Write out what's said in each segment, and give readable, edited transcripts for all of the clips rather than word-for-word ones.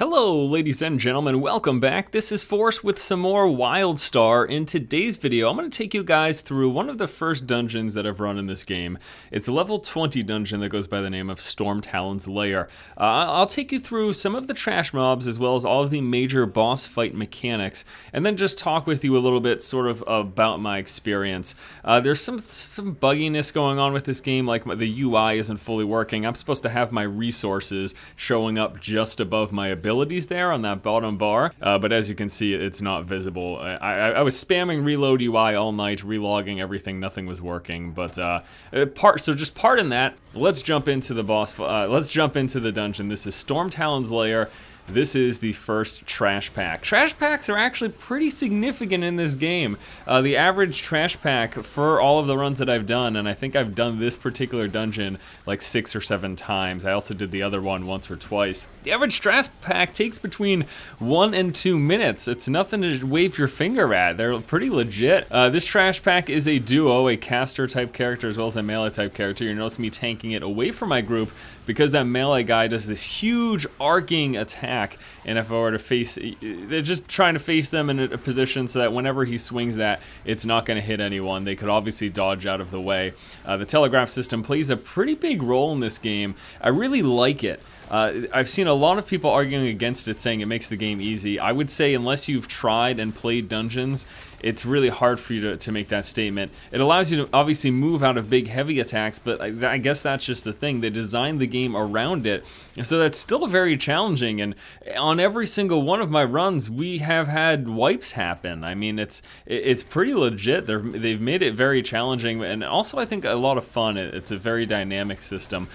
Hello ladies and gentlemen, welcome back. This is Force with some more WildStar. In today's video, I'm going to take you guys through one of the first dungeons that I've run in this game. It's a level 20 dungeon that goes by the name of Stormtalon's Lair. I'll take you through some of the trash mobs as well as all of the major boss fight mechanics, and then just talk with you a little bit sort of about my experience. There's some bugginess going on with this game, like the UI isn't fully working. I'm supposed to have my resources showing up just above my abilities there on that bottom bar, but as you can see, it's not visible. I was spamming reload UI all night, relogging everything, nothing was working, but so just pardon that. Let's jump into the boss, let's jump into the dungeon. This is Stormtalon's Lair. This is the first trash pack. Trash packs are actually pretty significant in this game. The average trash pack for all of the runs that I've done, and I think I've done this particular dungeon like 6 or 7 times. I also did the other one once or twice. The average trash pack takes between 1 and 2 minutes. It's nothing to wave your finger at. They're pretty legit. This trash pack is a duo, a caster type character as well as a melee type character. You'll notice me tanking it away from my group because that melee guy does this huge arcing attack, and if I were to face, they're just trying to face them in a position so that whenever he swings that, it's not going to hit anyone. They could obviously dodge out of the way. The telegraph system plays a pretty big role in this game. I really like it. I've seen a lot of people arguing against it, saying it makes the game easy. I would say unless you've tried and played dungeons, it's really hard for you to make that statement. It allows you to obviously move out of big heavy attacks, but I guess that's just the thing. They designed the game around it, so that's still very challenging, and on every single one of my runs, we have had wipes happen. I mean, it's pretty legit. They've made it very challenging, and also I think a lot of fun. It's a very dynamic system.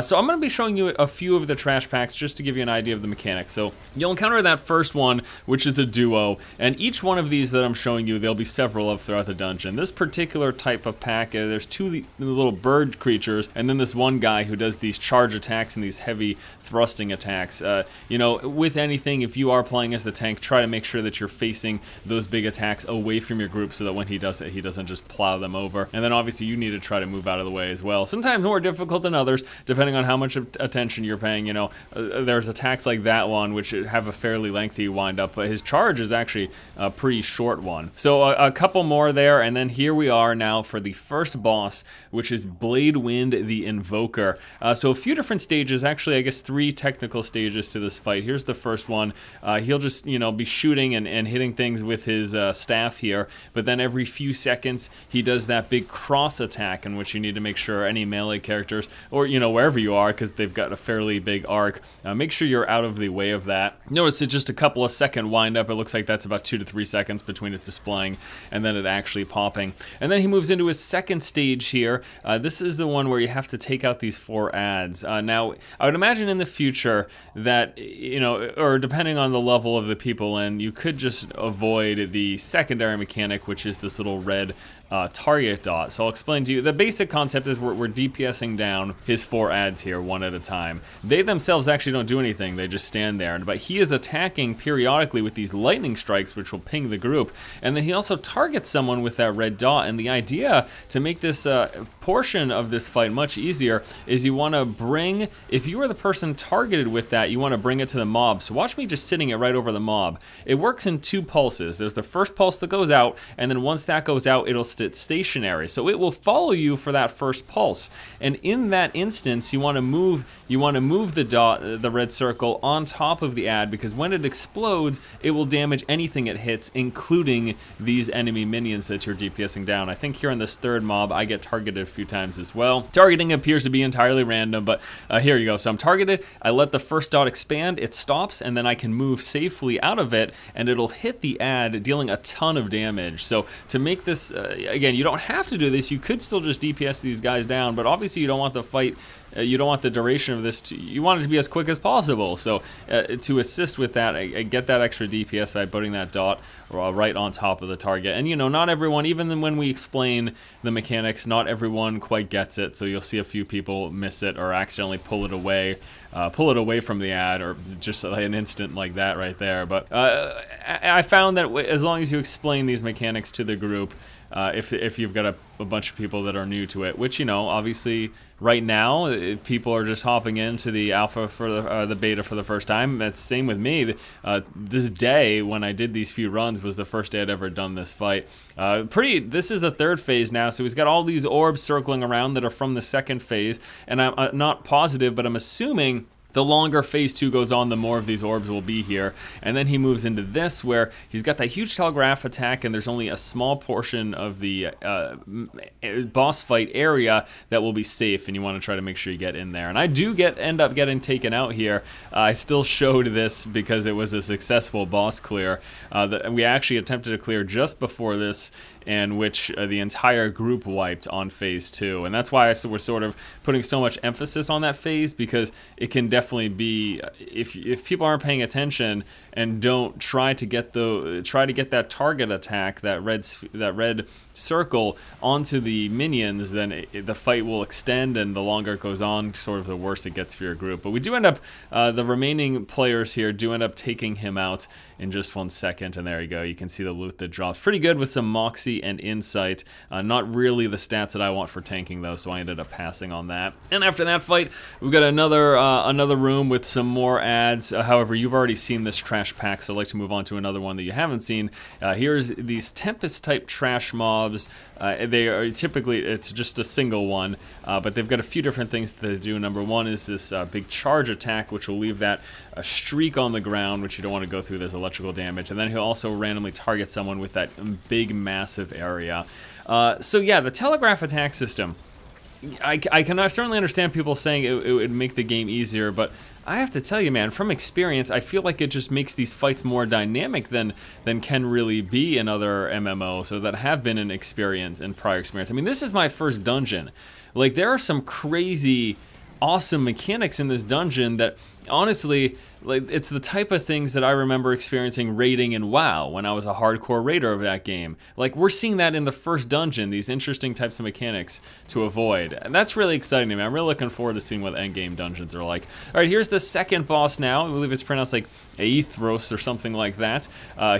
So I'm going to be showing you a few of the trash packs just to give you an idea of the mechanics. So you'll encounter that first one, which is a duo, and each one of these that I'm showing you, there'll be several of throughout the dungeon. This particular type of pack, there's 2 little bird creatures, and then this one guy who does these charge attacks and these heavy thrusting attacks. You know, with anything, if you are playing as the tank, try to make sure that you're facing those big attacks away from your group so that when he does it, he doesn't just plow them over. And then obviously you need to try to move out of the way as well. Sometimes more difficult than others, depending on how much attention you're paying. You know, there's attacks like that one, which have a fairly lengthy wind up, but his charge is actually a pretty short one. So a couple more there, and then here we are now for the first boss, which is Bladewind the Invoker. So a few different stages, actually I guess 3 technical stages to this fight. Here's the first one. He'll just, you know, be shooting and hitting things with his staff here, but then every few seconds he does that big cross attack in which you need to make sure any melee characters, or you know, wherever you are, because they've got a fairly big arc, make sure you're out of the way of that. Notice it's just a couple of second wind up. It looks like that's about 2 to 3 seconds between it displaying and then it actually popping. And then he moves into his second stage here. This is the one where you have to take out these 4 ads. Now, I would imagine in the future that, you know, or depending on the level of the people in, you could just avoid the secondary mechanic, which is this little red target dot. So I'll explain to you. The basic concept is we're DPSing down his 4 ads here one at a time. They themselves actually don't do anything. They just stand there. But he is attacking periodically with these lightning strikes, which will ping the group. And then he also targets someone with that red dot. And the idea to make this portion of this fight much easier is you want to bring, if you are the person targeted with that, you want to bring it to the mob. So watch me just sitting it right over the mob. It works in 2 pulses. There's the first pulse that goes out, and then once that goes out, it'll sit stationary. So it will follow you for that first pulse. And in that instance, you want to move the dot, the red circle, on top of the ad, because when it explodes, it will damage anything it hits, including these enemy minions that you're DPSing down. I think here in this third mob, I get targeted a few times as well. Targeting appears to be entirely random, but here you go. So I'm targeted, I let the first dot expand, it stops, and then I can move safely out of it, and it'll hit the ad, dealing a ton of damage. So to make this, again, you don't have to do this. You could still just DPS these guys down, but obviously you don't want the fight, you don't want the duration of this, you want it to be as quick as possible. So to assist with that, I get that extra DPS by putting that dot right on top of the target. And you know, not everyone, even when we explain the mechanics, not everyone quite gets it. So you'll see a few people miss it or accidentally pull it away from the ad, or just like an instant like that right there. But I found that as long as you explain these mechanics to the group, if you've got a bunch of people that are new to it, which, you know, obviously right now people are just hopping into the alpha for the beta for the first time. That's the same with me. This day when I did these few runs was the first day I'd ever done this fight. This is the third phase now, so he's got all these orbs circling around that are from the second phase, and I'm not positive, but I'm assuming the longer phase 2 goes on, the more of these orbs will be here. And then he moves into this where he's got that huge telegraph attack, and there's only a small portion of the boss fight area that will be safe, and you want to try to make sure you get in there. And I do end up getting taken out here. I still showed this because it was a successful boss clear that we actually attempted to clear just before this, and which the entire group wiped on phase 2. And that's why we're sort of putting so much emphasis on that phase, because it can definitely be, if people aren't paying attention and don't try to get that target attack, that red circle onto the minions, then the fight will extend, and the longer it goes on, sort of the worse it gets for your group. But we do end up, the remaining players here do end up taking him out in just 1 second, and there you go. You can see the loot that drops. Pretty good with some Moxie and Insight. Not really the stats that I want for tanking though, so I ended up passing on that. And after that fight, we've got another room with some more ads. However, you've already seen this trash pack, so I'd like to move on to another one that you haven't seen. Here's these Tempest type trash mobs. They are typically, it's just a single one, but they've got a few different things that they do. Number one is this big charge attack, which will leave that streak on the ground, which you don't want to go through. There's electrical damage, and then he'll also randomly target someone with that big, massive area. So yeah, the telegraph attack system, I can certainly understand people saying it would make the game easier, but I have to tell you, man, from experience, I feel like it just makes these fights more dynamic than can really be in other MMOs, or that have been in prior experience. I mean, this is my first dungeon. Like, there are some crazy, awesome mechanics in this dungeon that, honestly, like, it's the type of things that I remember experiencing raiding in WoW when I was a hardcore raider of that game. Like, we're seeing that in the first dungeon, these interesting types of mechanics to avoid. And that's really exciting to me. I'm really looking forward to seeing what endgame dungeons are like. All right, here's the second boss now. I believe it's pronounced like Aethros or something like that.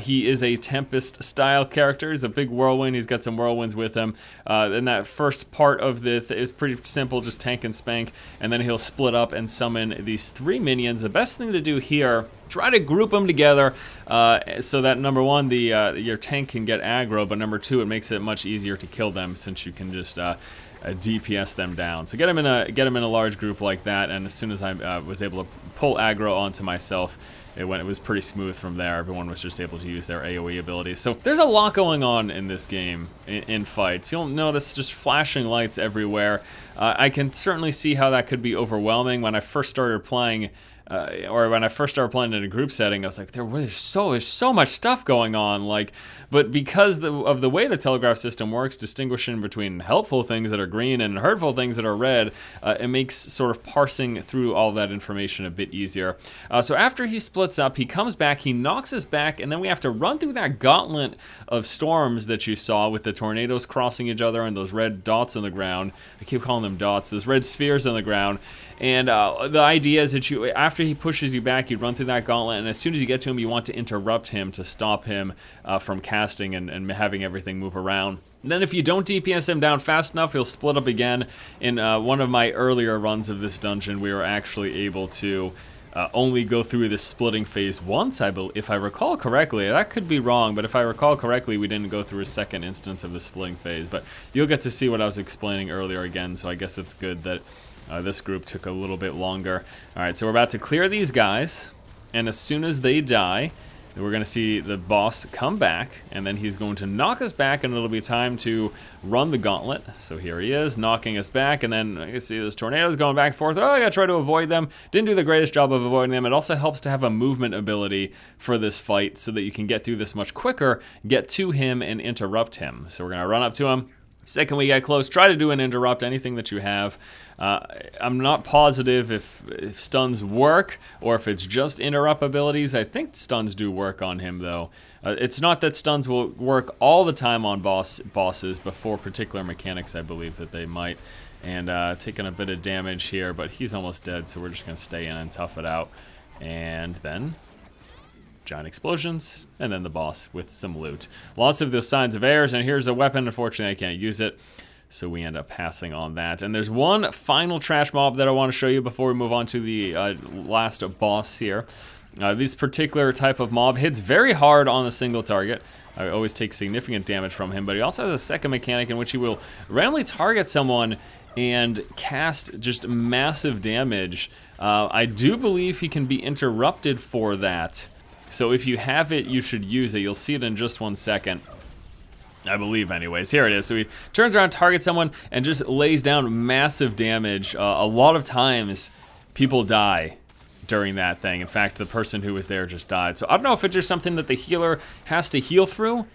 He is a Tempest-style character. He's a big whirlwind. He's got some whirlwinds with him. And that first part of this is pretty simple, just tank and spank. And then he'll split up and summon these 3 minions. The best thing to do here, try to group them together so that number one, your tank can get aggro, but number two, it makes it much easier to kill them since you can just DPS them down. So get them in a large group like that, and as soon as I was able to pull aggro onto myself, it was pretty smooth from there. Everyone was just able to use their AoE abilities. So there's a lot going on in this game in fights. You'll notice just flashing lights everywhere. I can certainly see how that could be overwhelming. When I first started playing, in a group setting, I was like, there's so much stuff going on. Like, but because of the way the telegraph system works, distinguishing between helpful things that are green and hurtful things that are red, it makes sort of parsing through all that information a bit easier. So after he splits up, he comes back, he knocks us back, and then we have to run through that gauntlet of storms that you saw with the tornadoes crossing each other and those red dots on the ground. I keep calling them dots, those red spheres on the ground. And the idea is that after he pushes you back, you run through that gauntlet, and as soon as you get to him, you want to interrupt him to stop him from casting and having everything move around. And then if you don't DPS him down fast enough, he'll split up again. In one of my earlier runs of this dungeon, we were actually able to only go through this splitting phase once, if I recall correctly. That could be wrong, but if I recall correctly, we didn't go through a second instance of the splitting phase. But you'll get to see what I was explaining earlier again, so I guess it's good that this group took a little bit longer. All right, so we're about to clear these guys, and as soon as they die, we're going to see the boss come back, and then he's going to knock us back, and it'll be time to run the gauntlet. So here he is, knocking us back, and then I can see those tornadoes going back and forth. Oh, I got to try to avoid them. Didn't do the greatest job of avoiding them. It also helps to have a movement ability for this fight so that you can get through this much quicker, get to him, and interrupt him. So we're going to run up to him. Second we get close, try to do an interrupt, anything that you have. I'm not positive if stuns work or if it's just interrupt abilities. I think stuns do work on him though. It's not that stuns will work all the time on bosses, but for particular mechanics I believe that they might. And taking a bit of damage here, but he's almost dead, so we're just going to stay in and tough it out. And then giant explosions, and then the boss with some loot. Lots of those signs of errors, and here's a weapon. Unfortunately, I can't use it, so we end up passing on that. And there's one final trash mob that I want to show you before we move on to the last boss here. This particular type of mob hits very hard on a single target. I always take significant damage from him, but he also has a second mechanic in which he will randomly target someone and cast just massive damage. I do believe he can be interrupted for that. So if you have it, you should use it. You'll see it in just 1 second. I believe anyways. Here it is. So he turns around, targets someone, and just lays down massive damage. A lot of times, people die during that thing. In fact, the person who was there just died. So I don't know if it's just something that the healer has to heal through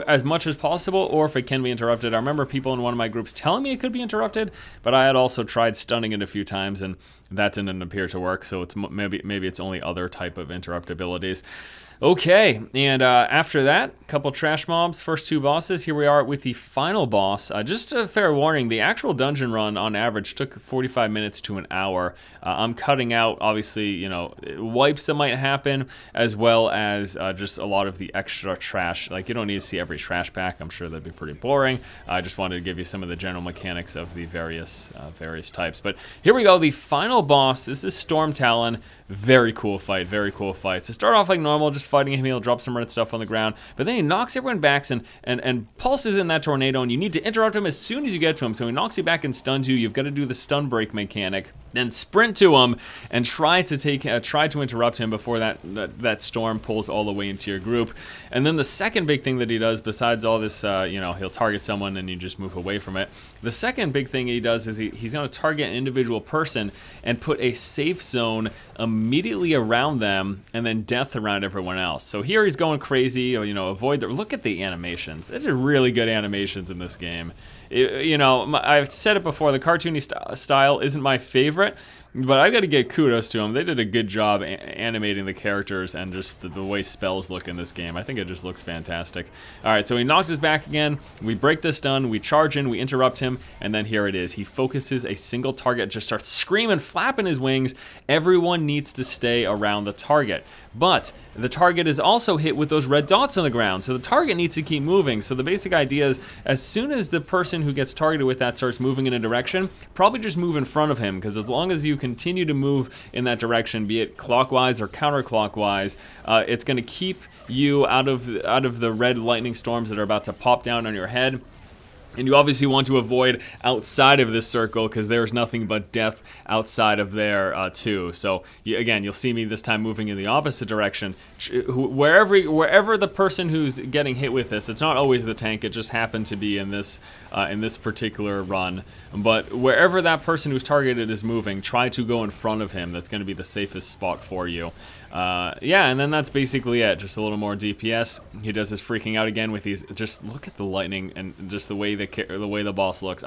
as much as possible, or if it can be interrupted. I remember people in one of my groups telling me it could be interrupted, but I had also tried stunning it a few times, and that didn't appear to work. So it's maybe it's only other type of interruptibilities. Okay, and after that, a couple trash mobs, first 2 bosses. Here we are with the final boss. Just a fair warning, the actual dungeon run on average took 45 minutes to an hour. I'm cutting out, obviously, you know, wipes that might happen, as well as just a lot of the extra trash. Like, you don't need to see every trash pack. I'm sure that'd be pretty boring. I just wanted to give you some of the general mechanics of the various types. But here we go, the final boss. This is Stormtalon. Very cool fight, very cool fight. So start off like normal, just fighting him. He'll drop some red stuff on the ground, but then he knocks everyone back and pulses in that tornado, and you need to interrupt him as soon as you get to him. So he knocks you back and stuns you. You've got to do the stun break mechanic, then sprint to him and try to interrupt him before that storm pulls all the way into your group. And then the second big thing that he does, besides all this, you know, he'll target someone and you just move away from it. The second big thing he does is he's going to target an individual person and put a safe zone immediately around them, and then death around everyone else. So here he's going crazy, you know, avoid the, look at the animations. These are really good animations in this game. You know, I've said it before, the cartoony style isn't my favorite, but I gotta give kudos to them. They did a good job animating the characters and just the way spells look in this game. I think it just looks fantastic. All right, so he knocks us back again. We break the stun, we charge in, we interrupt him, and then here it is. He focuses a single target, just starts screaming, flapping his wings. Everyone needs to stay around the target. But the target is also hit with those red dots on the ground, so the target needs to keep moving. So the basic idea is, as soon as the person who gets targeted with that starts moving in a direction, probably just move in front of him, because as long as you continue to move in that direction, be it clockwise or counterclockwise, it's going to keep you out of the red lightning storms that are about to pop down on your head. And you obviously want to avoid outside of this circle, because there's nothing but death outside of there too. So again, you'll see me this time moving in the opposite direction. Wherever the person who's getting hit with this, it's not always the tank. It just happened to be in this particular run. But wherever that person who's targeted is moving, try to go in front of him. That's going to be the safest spot for you. Yeah, and then that's basically it. Just a little more DPS. He does his freaking out again with these. Just look at the lightning and just the way the boss looks.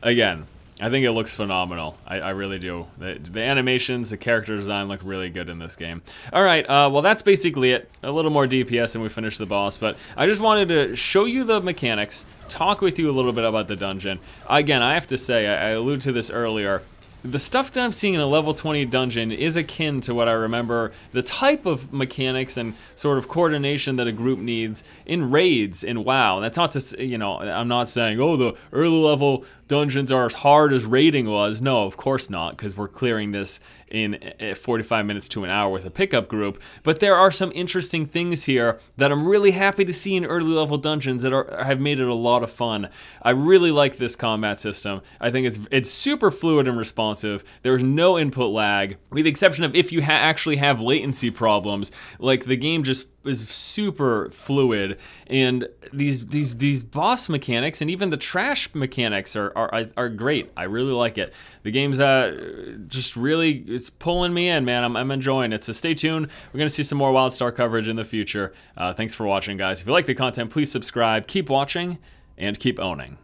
Again, I think it looks phenomenal. I really do. The animations, the character design look really good in this game. All right, well, that's basically it. A little more DPS and we finish the boss, but I just wanted to show you the mechanics, talk with you a little bit about the dungeon. Again, I have to say, I alluded to this earlier, the stuff that I'm seeing in the level 20 dungeon is akin to what I remember the type of mechanics and sort of coordination that a group needs in raids in WoW. That's not to say, you know, I'm not saying, oh, the early level dungeons are as hard as raiding was. No, of course not, because we're clearing this in 45 minutes to an hour with a pickup group. But there are some interesting things here that I'm really happy to see in early level dungeons that have made it a lot of fun. I really like this combat system. I think it's super fluid and responsive. There's no input lag, with the exception of if you actually have latency problems. Like, the game just is super fluid, and these boss mechanics and even the trash mechanics are great. I really like it. The game's just really, it's pulling me in, man. I'm enjoying it. So stay tuned. We're gonna see some more WildStar coverage in the future. Thanks for watching, guys. If you like the content, please subscribe, keep watching, and keep owning.